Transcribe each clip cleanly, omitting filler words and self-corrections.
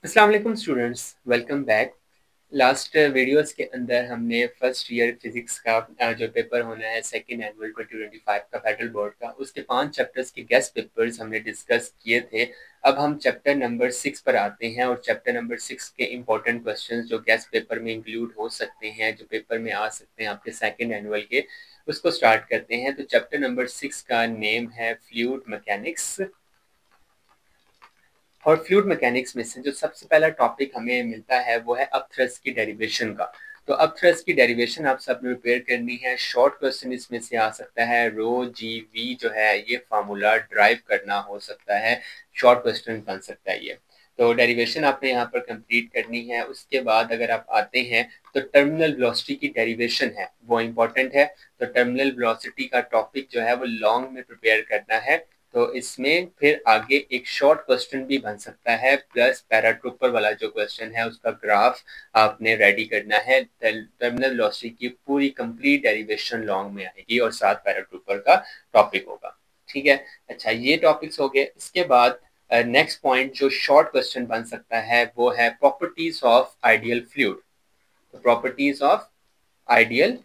अस्सलाम वालेकुम students, welcome back. Last videos के अंदर हमने फर्स्ट ईयर फिजिक्स का जो पेपर होना है सेकंड एनुअल 2025 का फेडरल बोर्ड का, उसके 5 चैप्टर्स के गेस्ट पेपर्स हमने डिस्कस किए थे। अब हम चैप्टर नंबर 6 पर आते हैं और चैप्टर नंबर 6 के इम्पोर्टेंट क्वेश्चंस जो गेस्ट पेपर में इंक्लूड हो सकते हैं, जो पेपर में आ सकते हैं आपके सेकंड एनुअल के, उसको स्टार्ट करते हैं। तो चैप्टर नंबर 6 का नेम है फ्लूइड मैकेनिक्स। और फ्लूइड मैकेनिक्स में से जो सबसे पहला टॉपिक हमें मिलता है वो है अपथ्रस्ट की डेरिवेशन का। तो अपथ्रस्ट की डेरिवेशन आप सबने प्रिपेयर करनी है। शॉर्ट क्वेश्चन इसमें से आ सकता है, रो जी वी जो है ये फार्मूला ड्राइव करना हो सकता है, शॉर्ट क्वेश्चन बन सकता है ये। तो डेरिवेशन आपने यहाँ पर कंप्लीट करनी है। उसके बाद अगर आप आते हैं तो टर्मिनल वेलोसिटी की डेरिवेशन है वो इम्पोर्टेंट है। तो टर्मिनल वेलोसिटी का टॉपिक जो है वो लॉन्ग में प्रिपेयर करना है। तो इसमें फिर आगे एक शॉर्ट क्वेश्चन भी बन सकता है, प्लस पैराट्रूपर वाला जो क्वेश्चन है उसका ग्राफ आपने रेडी करना है। टर्मिनल वेलोसिटी की पूरी कंप्लीट डेरिवेशन लॉन्ग में आएगी और साथ पैराट्रूपर का टॉपिक होगा। ठीक है, अच्छा ये टॉपिक्स हो गए। इसके बाद नेक्स्ट पॉइंट जो शॉर्ट क्वेश्चन बन सकता है वो है प्रॉपर्टीज ऑफ आइडियल फ्लूइड। तो प्रॉपर्टीज ऑफ आइडियल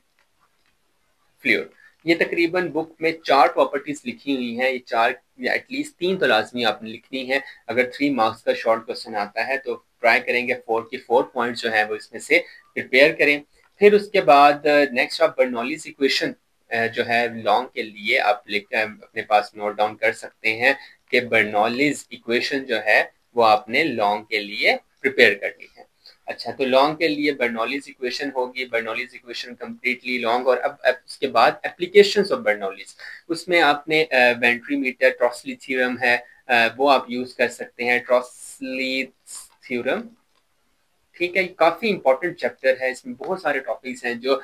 फ्लूइड, ये तकरीबन बुक में 4 प्रॉपर्टीज लिखी हुई हैं। ये 4 या एटलीस्ट 3 तो लाजमी आपने लिखनी है। अगर 3 मार्क्स का शॉर्ट क्वेश्चन आता है तो ट्राई करेंगे 4 की 4 पॉइंट्स जो है वो इसमें से प्रिपेयर करें। फिर उसके बाद नेक्स्ट आप बर्नौलीज इक्वेशन जो है लॉन्ग के लिए आप अपने पास नोट डाउन कर सकते हैं कि बर्नौलीज इक्वेशन जो है वो आपने लॉन्ग के लिए प्रिपेयर करनी है। अच्छा, तो लॉन्ग के लिए बर्नौलीज इक्वेशन होगी, बर्नौलीज इक्वेशन कंप्लीटली लॉन्ग। और अब उसके बाद एप्लीकेशंस ऑफ बर्नौलीज, उसमें आपने वेंट्रीमीटर, ट्रॉसली थ्योरम है वो आप यूज कर सकते हैं, ट्रॉसली थ्योरम। ठीक है, काफी इंपॉर्टेंट चैप्टर है, इसमें बहुत सारे टॉपिक्स हैं जो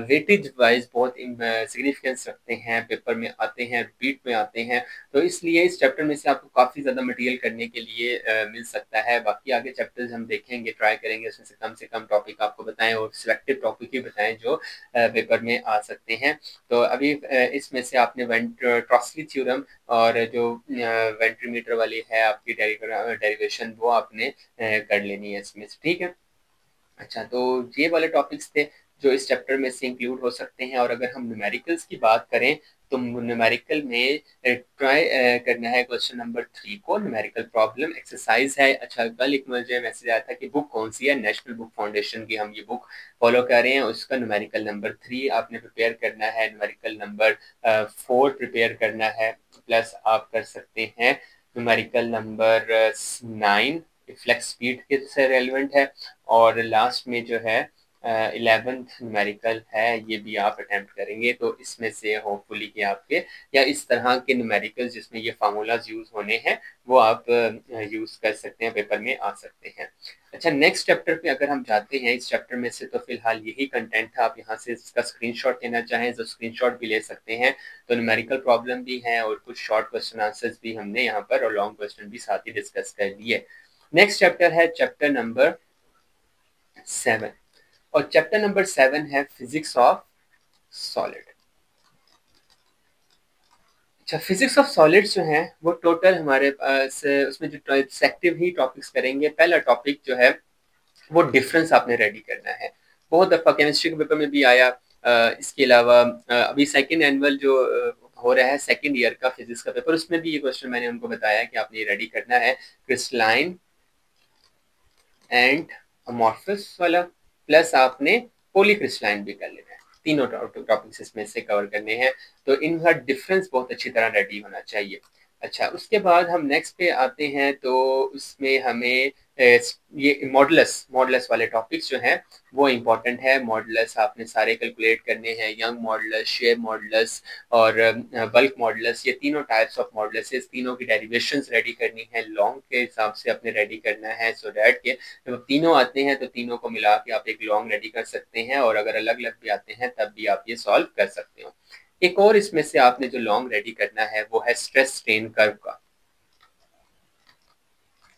वेटेज वाइज बहुत सिग्निफिकेंस रखते हैं, पेपर में आते हैं, रिपीट में आते हैं। तो इसलिए इस चैप्टर में से आपको काफी ज्यादा मटेरियल करने के लिए मिल सकता है। बाकी आगे चैप्टर्स हम देखेंगे, ट्राई करेंगे उसमें से कम टॉपिक आपको बताएं और सिलेक्टिव टॉपिक ही बताएं जो पेपर में आ सकते हैं। तो अभी इसमें से आपने ट्रॉसली थ्योरम और जो वेंट्रीमीटर वाली है आपकी डेरिवेशन वो आपने कर लेनी है इसमें से। ठीक है, अच्छा तो ये वाले टॉपिक्स थे जो इस चैप्टर में से इंक्लूड हो सकते हैं। और अगर हम न्यूमेरिकल्स की बात करें तो न्यूमेरिकल में ट्राई करना है क्वेश्चन नंबर 3 को, न्यूमेरिकल प्रॉब्लम एक्सरसाइज है। अच्छा, कल एक मुझे मैसेज आया था कि बुक कौन सी है, नेशनल बुक फाउंडेशन की हम ये बुक फॉलो कर रहे हैं। उसका न्यूमेरिकल नंबर 3 आपने प्रिपेयर करना है, न्यूमेरिकल नंबर 4 प्रिपेयर करना है, प्लस आप कर सकते हैं न्यूमेरिकल नंबर 9 फ्लेक्स स्पीड के से रेलिवेंट है। और लास्ट में जो है 11th न्यूमेरिकल है, ये भी आप अटेम्प्ट करेंगे। तो इसमें से होपफुली कि आपके या इस तरह के न्यूमेरिकल जिसमें ये फार्मूलाज यूज होने हैं वो आप यूज कर सकते हैं, पेपर में आ सकते हैं। अच्छा, नेक्स्ट चैप्टर पे अगर हम जाते हैं, इस चैप्टर में से तो फिलहाल यही कंटेंट था। आप यहाँ से इसका स्क्रीनशॉट लेना चाहें तो स्क्रीनशॉट भी ले सकते हैं। तो न्यूमेरिकल प्रॉब्लम भी है और कुछ शॉर्ट क्वेश्चन आंसर्स भी हमने यहाँ पर और लॉन्ग क्वेश्चन भी साथ ही डिस्कस कर लिए। नेक्स्ट चैप्टर है चैप्टर नंबर 7 और चैप्टर नंबर 7 है फिजिक्स ऑफ सॉलिड। अच्छा, फिजिक्स ऑफ सॉलिड्स जो है वो टोटल हमारे पास उसमें जो सेक्टिव ही टॉपिक्स करेंगे। पहला टॉपिक जो है वो डिफरेंस आपने रेडी करना है, बहुत दफा केमिस्ट्री के पेपर में भी आया। इसके अलावा अभी सेकंड एनुअल जो हो रहा है सेकंड ईयर का फिजिक्स का पेपर, उसमें भी ये क्वेश्चन मैंने उनको बताया कि आपने ये रेडी करना है, क्रिस्टलाइन एंड अमॉर्फस वाला, प्लस आपने पॉलीक्रिस्टलाइन भी कर लेना है। तीनों टॉपिक्स इसमें से कवर करने हैं। तो इनका डिफरेंस बहुत अच्छी तरह रेडी होना चाहिए। अच्छा, उसके बाद हम नेक्स्ट पे आते हैं तो उसमें हमें ये मॉडुलस मॉडुलस वाले टॉपिक्स जो हैं वो इम्पोर्टेंट है। मॉडुलस आपने सारे कैलकुलेट करने हैं, यंग मॉडुलस, शेयर मॉडुलस और बल्क मॉडुलस। ये तीनों टाइप्स ऑफ मॉडुलस, तीनों की डेरिवेशंस रेडी करनी है, लॉन्ग के हिसाब से अपने रेडी करना है, सो दैट के जब तीनों आते हैं तो तीनों को मिला के आप एक लॉन्ग रेडी कर सकते हैं। और अगर अलग अलग भी आते हैं तब भी आप ये सॉल्व कर सकते हो। एक और इसमें से आपने जो लॉन्ग रेडी करना है वो है स्ट्रेस स्ट्रेन कर्व का।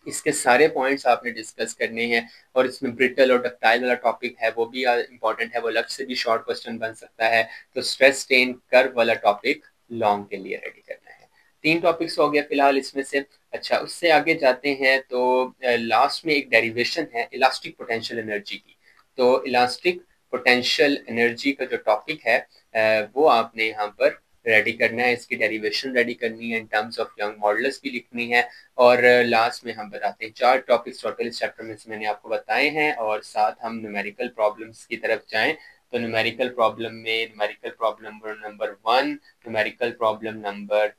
इसके सारे पॉइंट्स आपने डिस्कस करने हैं। और इसमें ब्रिटल और डक्टाइल वाला टॉपिक है वो भी इंपॉर्टेंट है, वो अलग से भी शॉर्ट क्वेश्चन बन सकता है। तो स्ट्रेस स्ट्रेन कर्व वाला टॉपिक लॉन्ग के लिए रेडी करना है। 3 टॉपिक्स हो गया फिलहाल इसमें से। अच्छा, उससे आगे जाते हैं तो लास्ट में एक डेरिवेशन है इलास्टिक पोटेंशियल एनर्जी की। तो इलास्टिक पोटेंशियल एनर्जी का जो टॉपिक है वो आपने यहाँ पर रेडी करना है, इसकी डेरिवेशन रेडी करनी है, in terms of young models भी लिखनी है। और लास्ट में हम बताते हैं 4 टॉपिक्स टोटल इस चैप्टर में से मैंने आपको बताए हैं, और साथ हम न्यूमेरिकल प्रॉब्लम्स की तरफ जाएं। तो न्यूमेरिकल प्रॉब्लम में numerical problem number 1, numerical problem number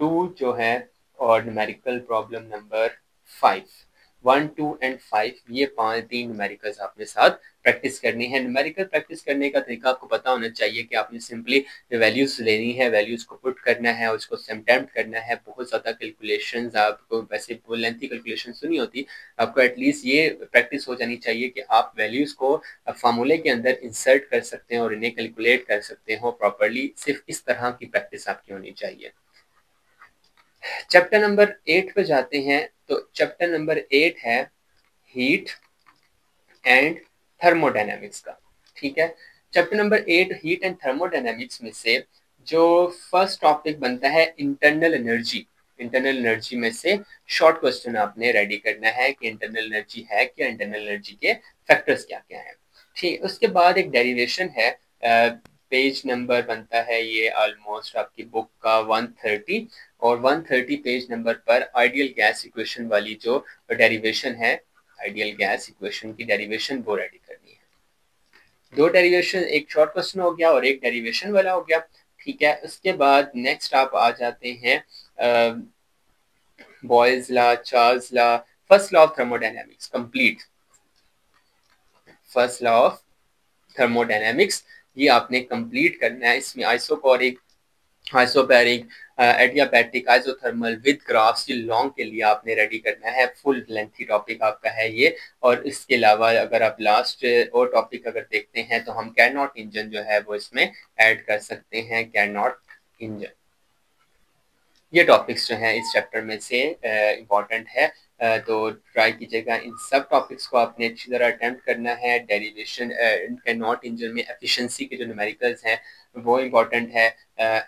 2 जो है, और न्यूमेरिकल प्रॉब्लम नंबर 5, 1, 2 एंड 5, ये 3 न्यूमेरिकल्स आपने साथ प्रैक्टिस करनी है। न्यूमेरिकल प्रैक्टिस करने का तरीका आपको पता होना चाहिए कि आपने सिंपली वैल्यूज लेनी है, वैल्यूज को पुट करना है और उसको अटेम्प्ट करना है। बहुत ज़्यादा कैलकुलेशंस आपको, वैसे लेंथी कैलकुलेशन नहीं होती, आपको एटलीस्ट ये प्रैक्टिस हो जानी चाहिए कि आप वैल्यूज को फार्मूले के अंदर इंसर्ट कर सकते हैं और इन्हें कैलकुलेट कर सकते हो प्रॉपरली। सिर्फ इस तरह की प्रैक्टिस आपकी होनी चाहिए। चैप्टर नंबर 8 पे जाते हैं। तो चैप्टर नंबर 8 है हीट एंड थर्मोडायनेमिक्स का। ठीक है, chapter number 8 heat and thermodynamics में से जो फर्स्ट टॉपिक बनता है इंटरनल एनर्जी। इंटरनल एनर्जी में से शॉर्ट क्वेश्चन आपने रेडी करना है कि इंटरनल एनर्जी है क्या, इंटरनल एनर्जी के फैक्टर्स क्या क्या हैं। ठीक, उसके बाद एक डेरिवेशन है, पेज नंबर बनता है ये ऑलमोस्ट आपकी बुक का 130, और 130 पेज नंबर पर आइडियल गैस इक्वेशन वाली जो डेरिवेशन है, आइडियल गैस इक्वेशन की डेरिवेशन वो रेडी करनी है। 2 डेरिवेशन, एक शॉर्ट क्वेश्चन हो गया और एक डेरिवेशन वाला हो गया। ठीक है, उसके बाद नेक्स्ट आप आ जाते हैं boys law, Charles law, first law of thermodynamics complete. First law of thermodynamics ये आपने कंप्लीट करना है। इसमें isochoric, isobaric, adiabatic, isothermal with graphs, ये लॉन्ग के लिए आपने रेडी करना है। फुल लेंथी टॉपिक आपका है ये। और इसके अलावा अगर आप लास्ट और टॉपिक अगर देखते हैं तो हम कैन नॉट इंजन जो है वो इसमें ऐड कर सकते हैं, कैन नॉट इंजन। ये टॉपिक्स जो हैं इस चैप्टर में से इम्पॉर्टेंट है। तो ट्राई कीजिएगा इन सब टॉपिक्स को आपने अच्छी तरह अटेम्प्ट करना है। डेरिवेशन, कैन नॉट इंजन में एफिशिएंसी के जो न्यूमेरिकल्स हैं वो इम्पॉर्टेंट है।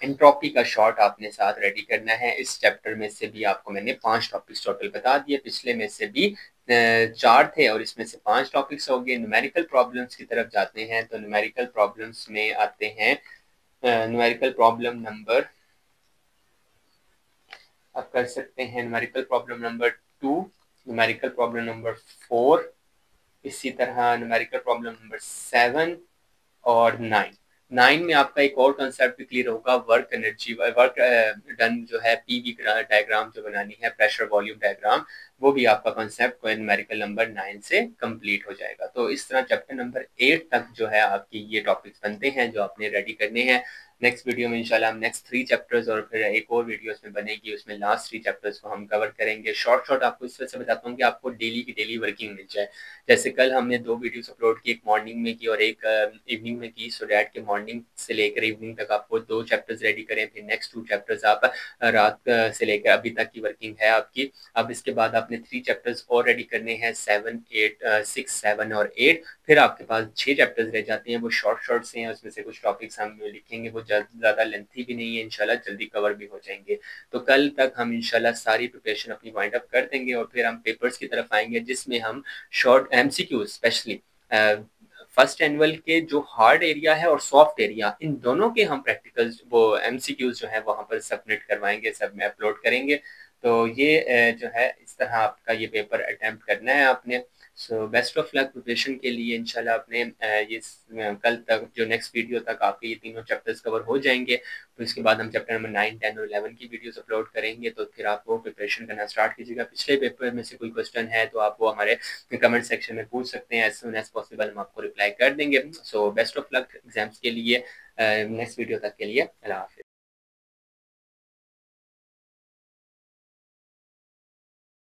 एंट्रोपी का शॉर्ट आपने साथ रेडी करना है। इस चैप्टर में से भी आपको मैंने 5 टॉपिक्स टोटल बता दिए, पिछले में से भी 4 थे और इसमें से 5 टॉपिक्स हो गए। न्यूमेरिकल प्रॉब्लम्स की तरफ जाते हैं तो न्यूमेरिकल प्रॉब्लम्स में आते हैं न्यूमेरिकल प्रॉब्लम नंबर, आप कर सकते हैं numerical problem number 2, numerical problem number 4, इसी तरह न्यूमेरिकल प्रॉब्लम नंबर 7 और 9। 9 में आपका एक और कंसेप्ट भी क्लियर होगा, वर्क एनर्जी, वर्क डन जो है, पीवी डायग्राम जो बनानी है, प्रेशर वॉल्यूम डायग्राम, वो भी आपका कंसेप्ट न्यूमेरिकल नंबर 9 से कंप्लीट हो जाएगा। तो इस तरह चैप्टर नंबर 8 तक जो है आपकी ये टॉपिक्स बनते हैं जो आपने रेडी करने हैं। नेक्स्ट वीडियो में इंशाल्लाह हम नेक्स्ट 3 चैप्टर्स और फिर एक और वीडियो उसमें बनेगी, उसमें लास्ट 3 चैप्टर्स को हम कवर करेंगे। शॉर्ट आपको इस वजह से बताता हूँ कि आपको डेली की डेली वर्किंग मिल जाए। जैसे कल हमने 2 वीडियोस अपलोड की, एक मॉर्निंग में की और एक इवनिंग में की, सो डैट के मॉर्निंग से लेकर इवनिंग तक आपको 2 चैप्टर्स रेडी करें, फिर नेक्स्ट 2 चैप्टर्स आप रात से लेकर अभी तक की वर्किंग है आपकी। अब इसके बाद आपने 3 चैप्टर्स और रेडी करने हैं, 7, 8, 6, 7 और 8। फिर आपके पास 6 चैप्टर्स रह जाते हैं, वो शॉर्ट से हैं, उसमें से कुछ टॉपिक्स हम लिखेंगे, वो ज़्यादा लेंथी भी नहीं है, इंशाल्लाह जल्दी कवर भी हो जाएंगे। तो कल तक हम इंशाल्लाह सारी प्रिपरेशन अपनी वाइंड अप कर देंगे और फिर हम पेपर्स की तरफ आएंगे जिसमें हम short MCQ specially first annual के जो हार्ड एरिया है और सॉफ्ट एरिया, इन दोनों के हम प्रैक्टिकल्स, वो MCQs जो है वहाँ पर सबमिट करवाएंगे, सब में अपलोड करेंगे। तो ये जो है इस तरह आपका ये पेपर अटेम्प्ट करना है आपने। So best of luck preparation के लिए। इंशाल्लाह आपने ये कल तक जो नेक्स्ट वीडियो तक आपके ये तीनों चैप्टर्स कवर हो जाएंगे। तो इसके बाद हम चैप्टर नंबर 9, 10 और 11 की वीडियोस अपलोड करेंगे। तो फिर आप वो प्रिपरेशन करना स्टार्ट कीजिएगा। पिछले पेपर में से कोई क्वेश्चन है तो आप वो हमारे कमेंट सेक्शन में पूछ सकते हैं, एज सुन एज पॉसिबल हम आपको रिप्लाई कर देंगे। So best of luck exams के लिए। नेक्स्ट वीडियो तक के लिए अल्लाह हाफिज़।